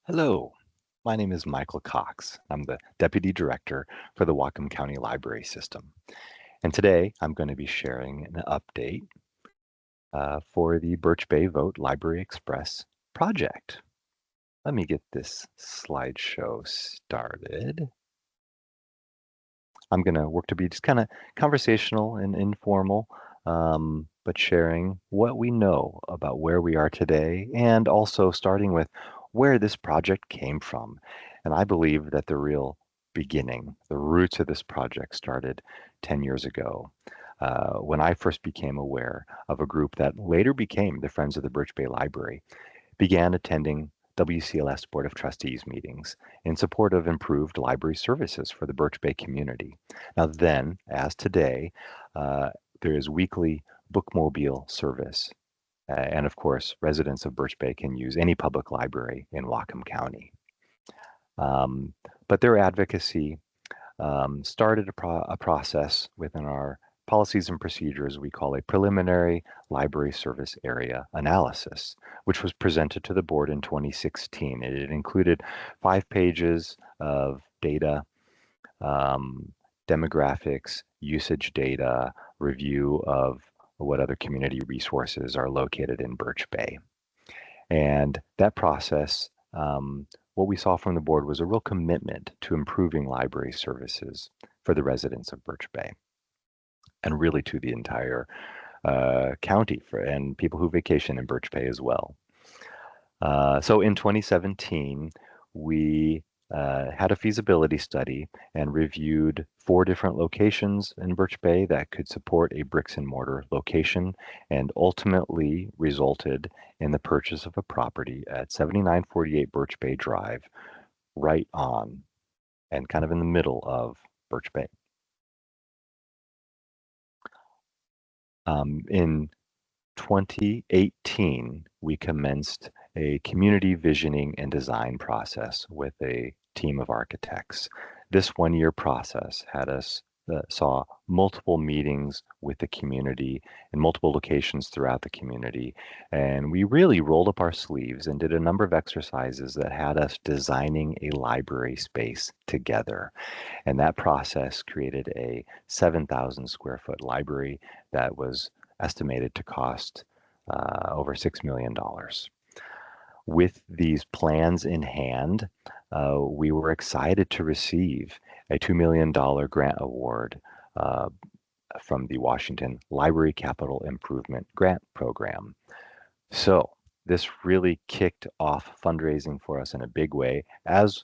Hello, my name is Michael Cox. I'm the Deputy Director for the Whatcom County Library System. And today I'm going to be sharing an update for the Birch Bay Vogt Library Express project. Let me get this slideshow started. I'm going to work to be just kind of conversational and informal, but sharing what we know about where we are today and also starting with where this project came from. And I believe that the real beginning, the roots of this project started 10 years ago. When I first became aware of a group that later became the Friends of the Birch Bay Library, began attending WCLS Board of Trustees meetings in support of improved library services for the Birch Bay community. Now then, as today, there is weekly bookmobile service. And of course, residents of Birch Bay can use any public library in Whatcom County. Um, but their advocacy started a process within our policies and procedures we call a preliminary library service area analysis, which was presented to the board in 2016. It included 5 pages of data, demographics, usage data, review of what other community resources are located in Birch Bay. And that process, what we saw from the board was a real commitment to improving library services for the residents of Birch Bay and really to the entire county and people who vacation in Birch Bay as well. So in 2017, we had a feasibility study and reviewed 4 different locations in Birch Bay that could support a bricks and mortar location and ultimately resulted in the purchase of a property at 7948 Birch Bay Drive, right on and kind of in the middle of Birch Bay. In 2018, we commenced a community visioning and design process with a team of architects. This 1-year process had us saw multiple meetings with the community in multiple locations throughout the community. And we really rolled up our sleeves and did a number of exercises that had us designing a library space together. And that process created a 7,000 square foot library that was estimated to cost over $6 million. With these plans in hand, we were excited to receive a $2 million grant award from the Washington Library Capital Improvement Grant Program. So this really kicked off fundraising for us in a big way, as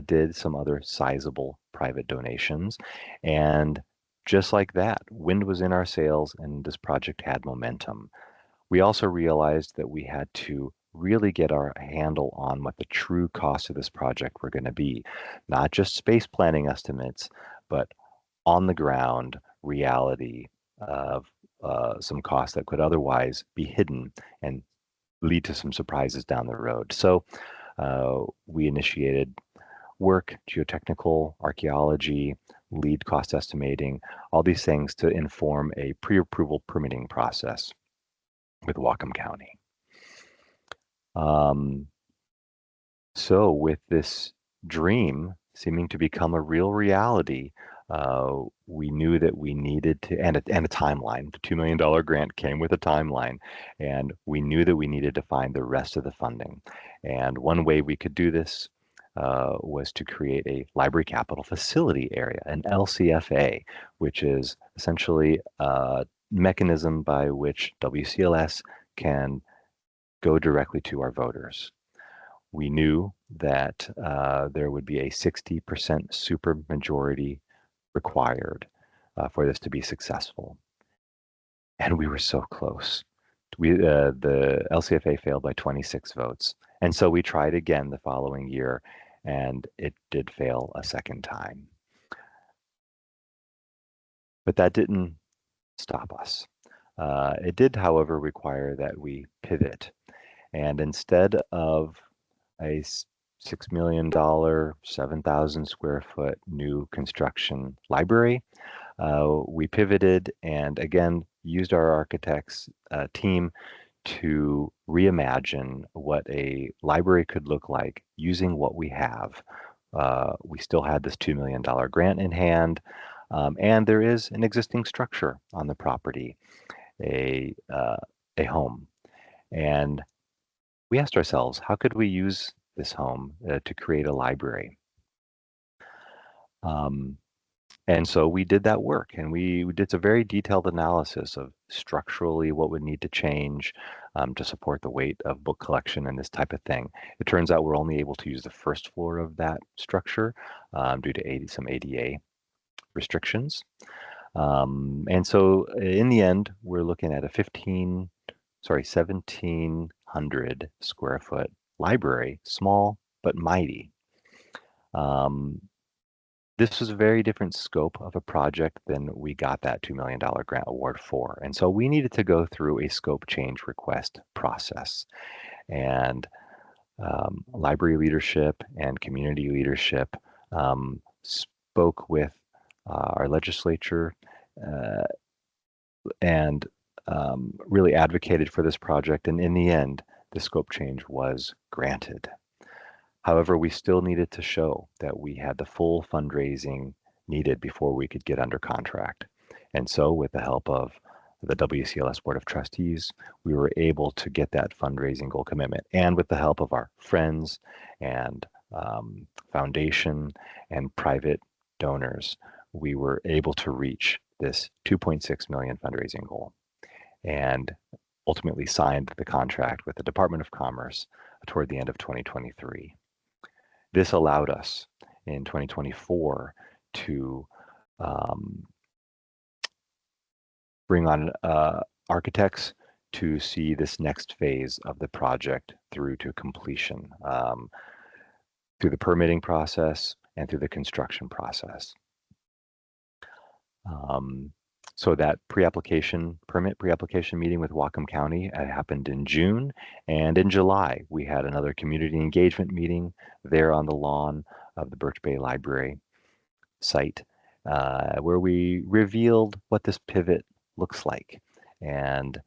did some other sizable private donations. And just like that, wind was in our sails and this project had momentum. We also realized that we had to really get our handle on what the true costs of this project were going to be, not just space planning estimates, but on the ground reality of some costs that could otherwise be hidden and lead to some surprises down the road. So we initiated work, geotechnical, archaeology, lead cost estimating, all these things to inform a pre-approval permitting process with Whatcom County. So with this dream seeming to become a real reality, we knew that we needed to, and a timeline. The $2 million grant came with a timeline, and we knew that we needed to find the rest of the funding. And one way we could do this was to create a library capital facility area, an LCFA, which is essentially a mechanism by which WCLS can go directly to our voters. We knew that there would be a 60% supermajority required for this to be successful. And we were so close. The LCFA failed by 26 votes. And so we tried again the following year, and it did fail a second time. But that didn't stop us. It did, however, require that we pivot. And instead of a $6 million, 7,000 square foot new construction library, we pivoted and again used our architects team to reimagine what a library could look like using what we have. We still had this $2 million grant in hand, and there is an existing structure on the property, a, uh, a home. And we asked ourselves, how could we use this home to create a library? Um, and so we did that work, and we did a very detailed analysis of structurally what would need to change to support the weight of book collection and this type of thing. It turns out we're only able to use the first floor of that structure due to some ADA restrictions. And so in the end, we're looking at a 1,700 square foot library, small but mighty. This was a very different scope of a project than we got that $2 million grant award for. And so we needed to go through a scope change request process. And library leadership and community leadership spoke with our legislature and really advocated for this project. And in the end, the scope change was granted. However, we still needed to show that we had the full fundraising needed before we could get under contract. And so with the help of the WCLS Board of Trustees, we were able to get that fundraising goal commitment. And with the help of our friends and foundation and private donors, we were able to reach this 2.6 million fundraising goal and ultimately signed the contract with the Department of Commerce toward the end of 2023. This allowed us in 2024 to bring on architects to see this next phase of the project through to completion, through the permitting process and through the construction process. So that permit pre-application meeting with Whatcom County happened in June, and in July we had another community engagement meeting there on the lawn of the Birch Bay Library site, where we revealed what this pivot looks like and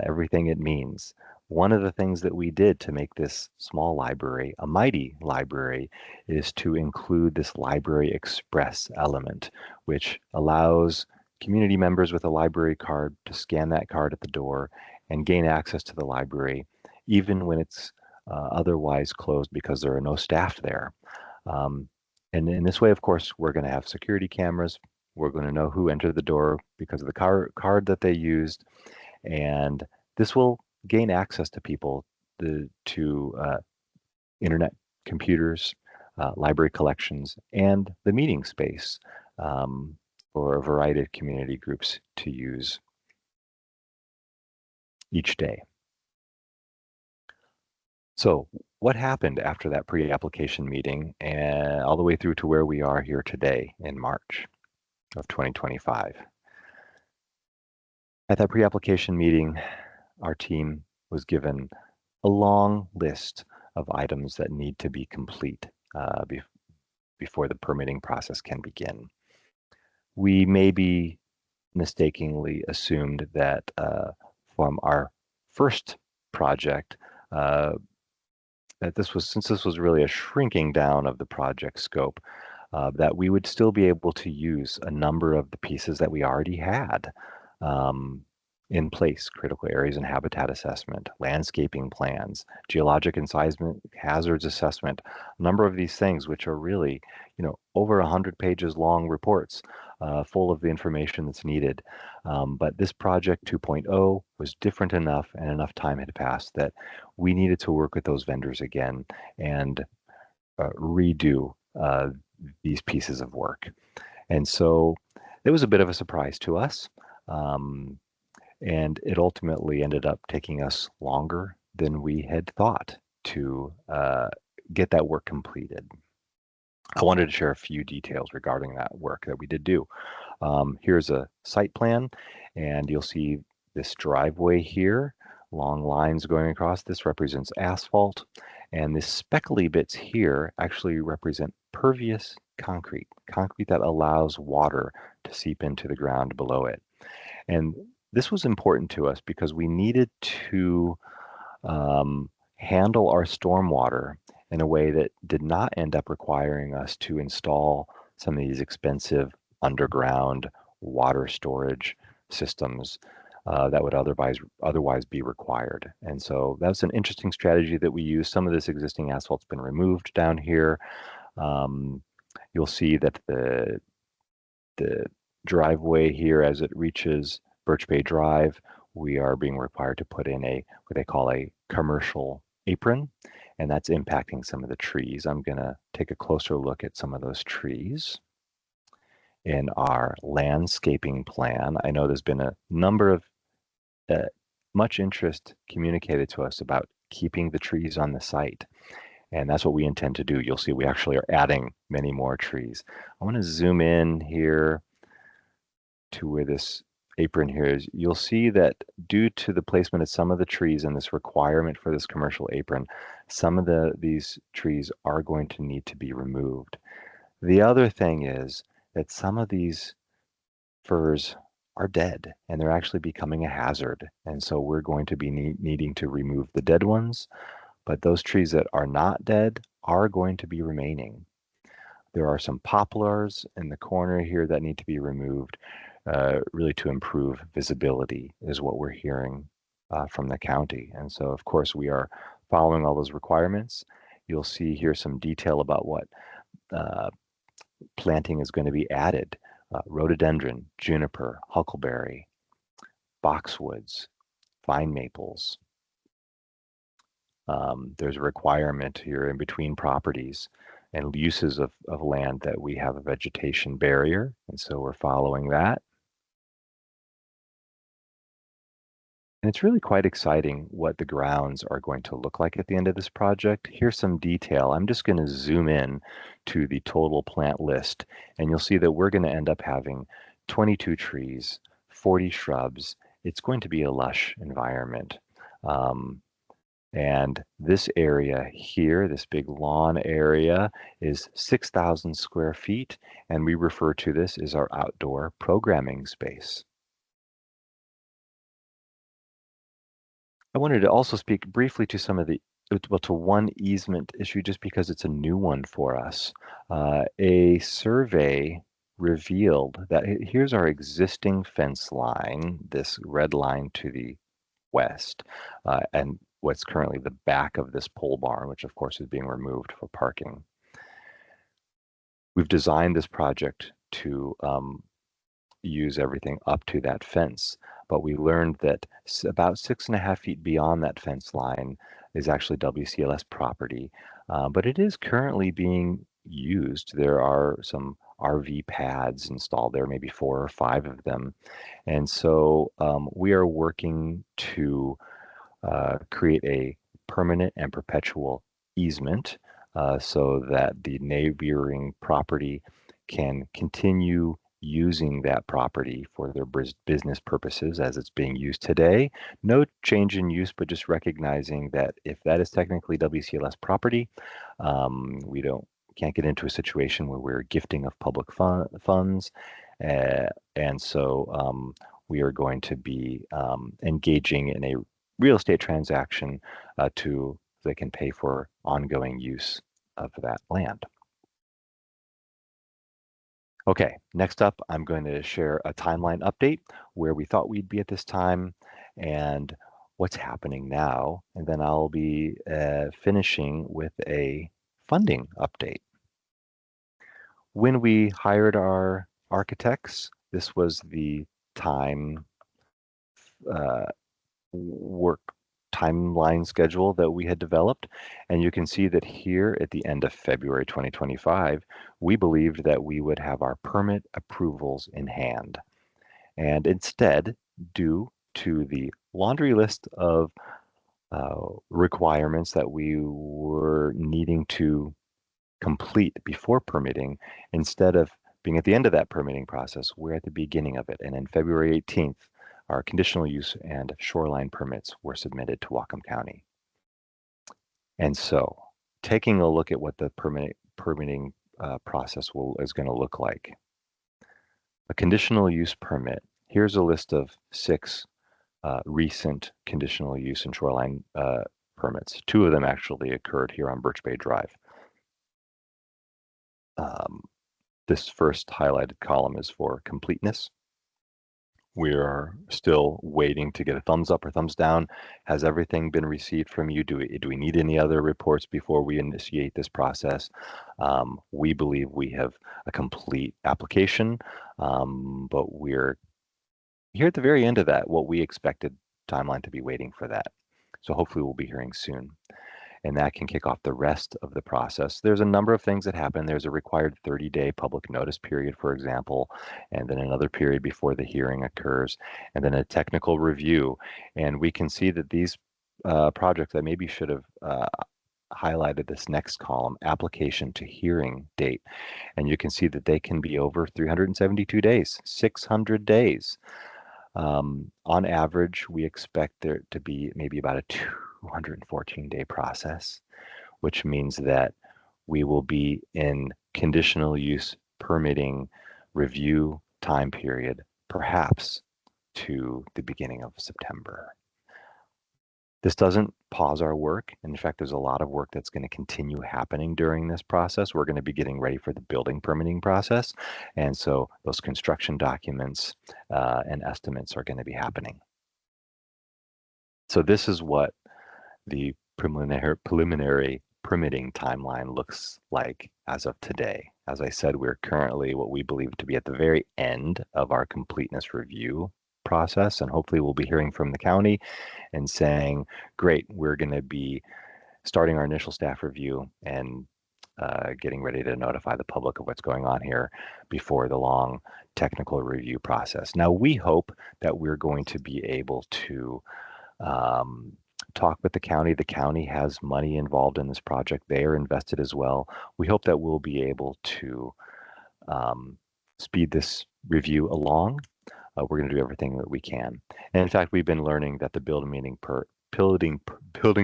everything it means. One of the things that we did to make this small library a mighty library is to include this Library Express element, which allows community members with a library card to scan that card at the door and gain access to the library, even when it's otherwise closed because there are no staff there. And in this way, of course, we're going to have security cameras. We're going to know who entered the door because of the card that they used. And this will gain access to people to internet computers, library collections, and the meeting space for a variety of community groups to use each day. So what happened after that pre-application meeting and all the way through to where we are here today in March of 2025? At that pre-application meeting, our team was given a long list of items that need to be complete before the permitting process can begin. We maybe mistakenly assumed that from our first project, that since this was really a shrinking down of the project scope, that we would still be able to use a number of the pieces that we already had in place: critical areas and habitat assessment, landscaping plans, geologic and seismic hazards assessment, a number of these things which are really, over 100 pages long reports full of the information that's needed. But this project 2.0 was different enough, and enough time had passed that we needed to work with those vendors again and redo these pieces of work. And so it was a bit of a surprise to us. And it ultimately ended up taking us longer than we had thought to get that work completed. I wanted to share a few details regarding that work that we did do. Here's a site plan, and you'll see this driveway here, long lines going across. This represents asphalt, and the speckly bits here actually represent pervious concrete that allows water to seep into the ground below it. And This was important to us because we needed to handle our stormwater in a way that did not end up requiring us to install some of these expensive underground water storage systems that would otherwise be required. And so that's an interesting strategy that we use. Some of this existing asphalt's been removed down here. You'll see that the driveway here, as it reaches Birch Bay Drive, we are being required to put in what they call a commercial apron, and that's impacting some of the trees. I'm going to take a closer look at some of those trees in our landscaping plan. I know there's been a number of much interest communicated to us about keeping the trees on the site. And that's what we intend to do. You'll see we actually are adding many more trees. I want to zoom in here to where this apron here is. You'll see that due to the placement of some of the trees and this requirement for this commercial apron, some of these trees are going to need to be removed. The other thing is that some of these firs are dead and they're actually becoming a hazard. And so we're going to be needing to remove the dead ones, but those trees that are not dead are going to be remaining. There are some poplars in the corner here that need to be removed, really to improve visibility is what we're hearing from the county. And so, of course, we are following all those requirements. You'll see here some detail about what planting is going to be added. Rhododendron, juniper, huckleberry, boxwoods, vine maples. There's a requirement here in between properties and uses of land that we have a vegetation barrier, and so we're following that. And it's really quite exciting what the grounds are going to look like at the end of this project. Here's some detail. I'm just going to zoom in to the total plant list, and you'll see that we're going to end up having 22 trees, 40 shrubs. It's going to be a lush environment. And this area here, this big lawn area, is 6,000 square feet, and we refer to this as our outdoor programming space. I wanted to also speak briefly to some of to one easement issue, just because it's a new one for us. A survey revealed that here's our existing fence line, this red line to the west, and what's currently the back of this pole barn, which of course is being removed for parking. We've designed this project to use everything up to that fence, but we learned that about 6.5 feet beyond that fence line is actually WCLS property, but it is currently being used. There are some RV pads installed there, maybe 4 or 5 of them, and so we are working to create a permanent and perpetual easement so that the neighboring property can continue using that property for their business purposes as it's being used today. No change in use, but just recognizing that if that is technically WCLS property, we can't get into a situation where we're gifting of public funds. And so we are going to be engaging in a real estate transaction that can pay for ongoing use of that land. Okay, next up, I'm going to share a timeline update where we thought we'd be at this time and what's happening now. And then I'll be finishing with a funding update. When we hired our architects, this was the work timeline schedule that we had developed. And you can see that here at the end of February 2025, we believed that we would have our permit approvals in hand. And instead, due to the laundry list of requirements that we were needing to complete before permitting, instead of being at the end of that permitting process, we're at the beginning of it. And in February 18th, our conditional use and shoreline permits were submitted to Whatcom County. And so, taking a look at what the permitting process is going to look like. A conditional use permit Here's a list of 6 recent conditional use and shoreline permits. 2 of them actually occurred here on Birch Bay Drive. This first highlighted column is for completeness. We are still waiting to get a thumbs up or thumbs down. Has everything been received from you? Do we need any other reports before we initiate this process? We believe we have a complete application, but we're here at the very end of that, what we expected timeline to be waiting for that. So hopefully we'll be hearing soon. And that can kick off the rest of the process. There's a number of things that happen. There's a required 30-day public notice period, for example, and then another period before the hearing occurs, and then a technical review. And we can see that these projects, I maybe should have highlighted this next column, application to hearing date. And you can see that they can be over 372 days, 600 days. On average, we expect there to be maybe about a 214-day process, which means that we will be in conditional use permitting review time period, perhaps to the beginning of September. This doesn't pause our work. In fact, there's a lot of work that's going to continue happening during this process. We're going to be getting ready for the building permitting process. And so those construction documents and estimates are going to be happening. So this is what the preliminary permitting timeline looks like as of today. As I said, we're currently what we believe to be at the very end of our completeness review process, and hopefully we'll be hearing from the county and saying, great, we're going to be starting our initial staff review and getting ready to notify the public of what's going on here before the long technical review process. Now, we hope that we're going to be able to talk with the county. The county has money involved in this project. They are invested as well. We hope that we'll be able to speed this review along. We're going to do everything that we can. And in fact, we've been learning that the building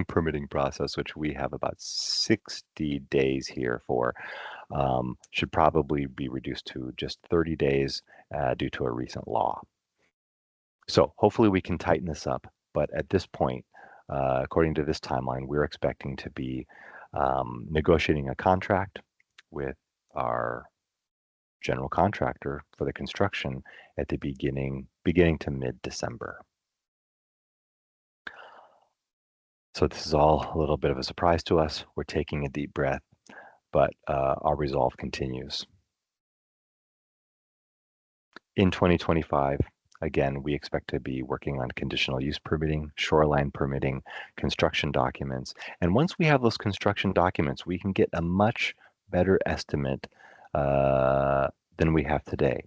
permitting process, which we have about 60 days here for, should probably be reduced to just 30 days due to a recent law. So hopefully we can tighten this up. But at this point, according to this timeline, we're expecting to be negotiating a contract with our general contractor for the construction at the beginning to mid-December. So this is all a little bit of a surprise to us. We're taking a deep breath, but our resolve continues. In 2025, again, we expect to be working on conditional use permitting, shoreline permitting, construction documents. And once we have those construction documents, we can get a much better estimate than we have today.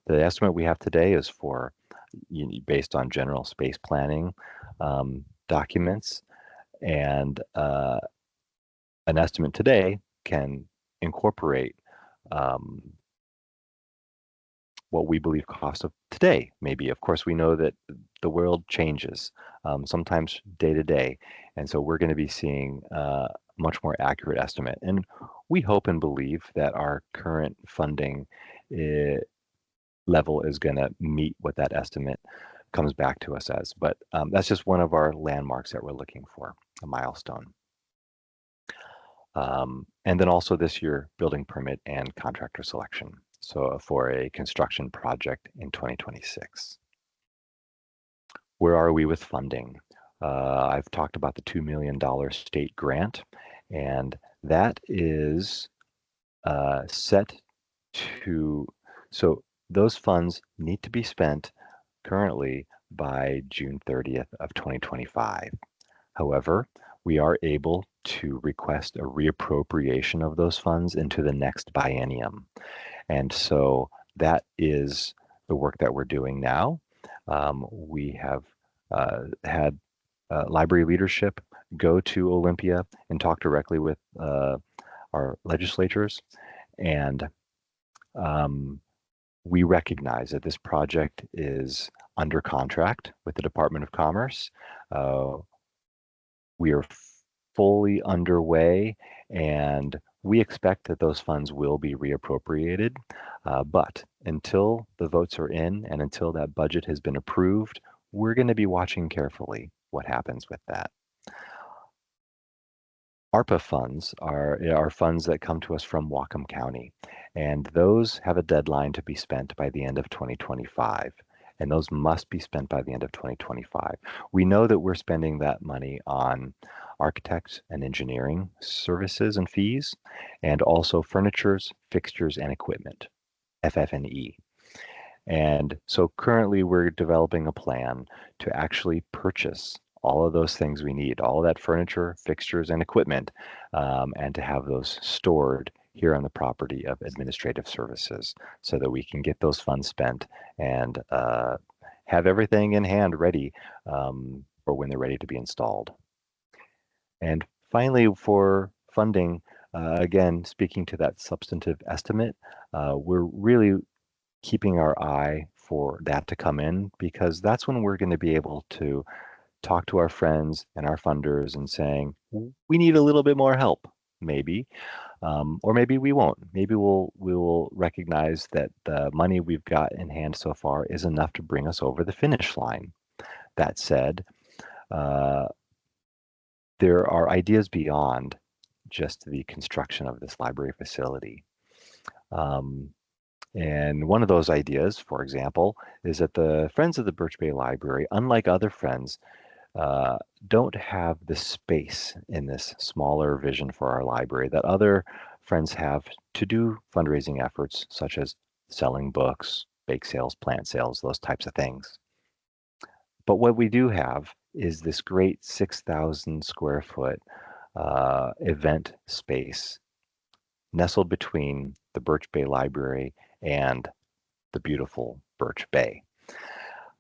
The estimate we have today is for, based on general space planning documents, and an estimate today can incorporate what we believe cost of today maybe. Of course, we know that the world changes sometimes day to day, and so we're going to be seeing a much more accurate estimate. And we hope and believe that our current funding level is going to meet what that estimate comes back to us as. But that's just one of our landmarks that we're looking for, a milestone. And then also this year, building permit and contractor selection. So for a construction project in 2026. Where are we with funding? I've talked about the $2 million state grant, and that is set to, so those funds need to be spent currently by June 30th of 2025. However, we are able to request a reappropriation of those funds into the next biennium. And so that is the work that we're doing now. We have had library leadership go to Olympia and talk directly with our legislators. And we recognize that this project is under contract with the Department of Commerce. We are fully underway, and We expect that those funds will be reappropriated, but until the votes are in and until that budget has been approved, we're going to be watching carefully what happens with that. ARPA funds are funds that come to us from Whatcom County, and those have a deadline to be spent by the end of 2025. And those must be spent by the end of 2025. We know that we're spending that money on architects and engineering services and fees, and also furnitures, fixtures, and equipment, FF&E. And so currently we're developing a plan to actually purchase all of those things we need, all of that furniture, fixtures, and equipment, and to have those stored here on the property of administrative services so that we can get those funds spent and have everything in hand ready for when they're ready to be installed. And finally, for funding, again, speaking to that substantive estimate, we're really keeping our eye for that to come in, because that's when we're going to be able to talk to our friends and our funders and saying, we need a little bit more help, maybe, or maybe we won't. Maybe we will recognize that the money we've got in hand so far is enough to bring us over the finish line. That said, there are ideas beyond just the construction of this library facility. And one of those ideas, for example, is that the Friends of the Birch Bay Library, unlike other friends, don't have the space in this smaller vision for our library that other friends have to do fundraising efforts such as selling books, bake sales, plant sales, those types of things. But what we do have is this great 6,000 square foot event space nestled between the Birch Bay Library and the beautiful Birch Bay.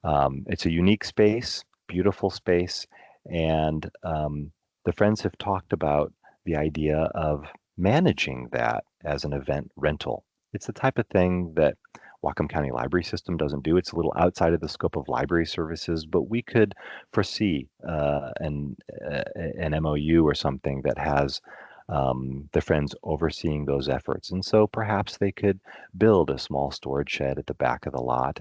It's a unique space, beautiful space, and the friends have talked about the idea of managing that as an event rental. It's the type of thing that Whatcom County Library System doesn't do. It's a little outside of the scope of library services, but we could foresee an MOU or something that has the friends overseeing those efforts. And so perhaps they could build a small storage shed at the back of the lot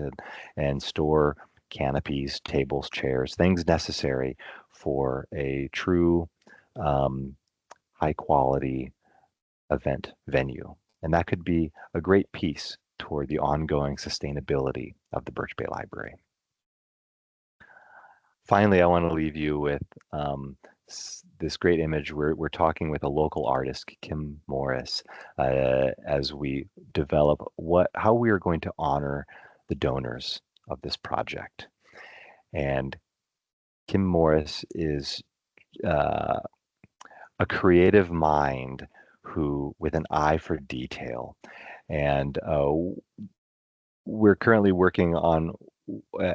and store canopies, tables, chairs, things necessary for a true high quality event venue. And that could be a great piece toward the ongoing sustainability of the Birch Bay Library. Finally, I want to leave you with this great image. We're talking with a local artist, Kim Morris, as we develop how we are going to honor the donors of this project. And Kim Morris is a creative mind with an eye for detail. And we're currently working on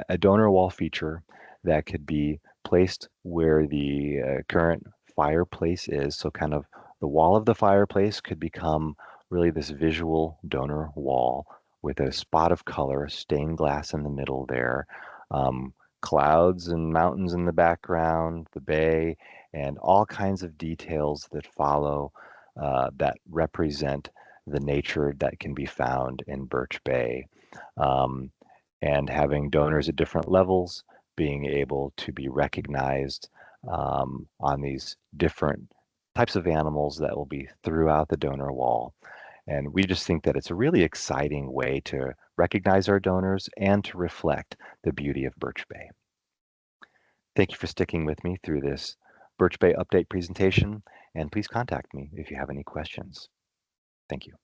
a donor wall feature that could be placed where the current fireplace is. So kind of the wall of the fireplace could become really this visual donor wall with a spot of color, stained glass in the middle there, clouds and mountains in the background, the bay, and all kinds of details that follow that represent the nature that can be found in Birch Bay. And having donors at different levels, being able to be recognized on these different types of animals that will be throughout the donor wall. And we just think that it's a really exciting way to recognize our donors and to reflect the beauty of Birch Bay. Thank you for sticking with me through this Birch Bay update presentation, and please contact me if you have any questions. Thank you.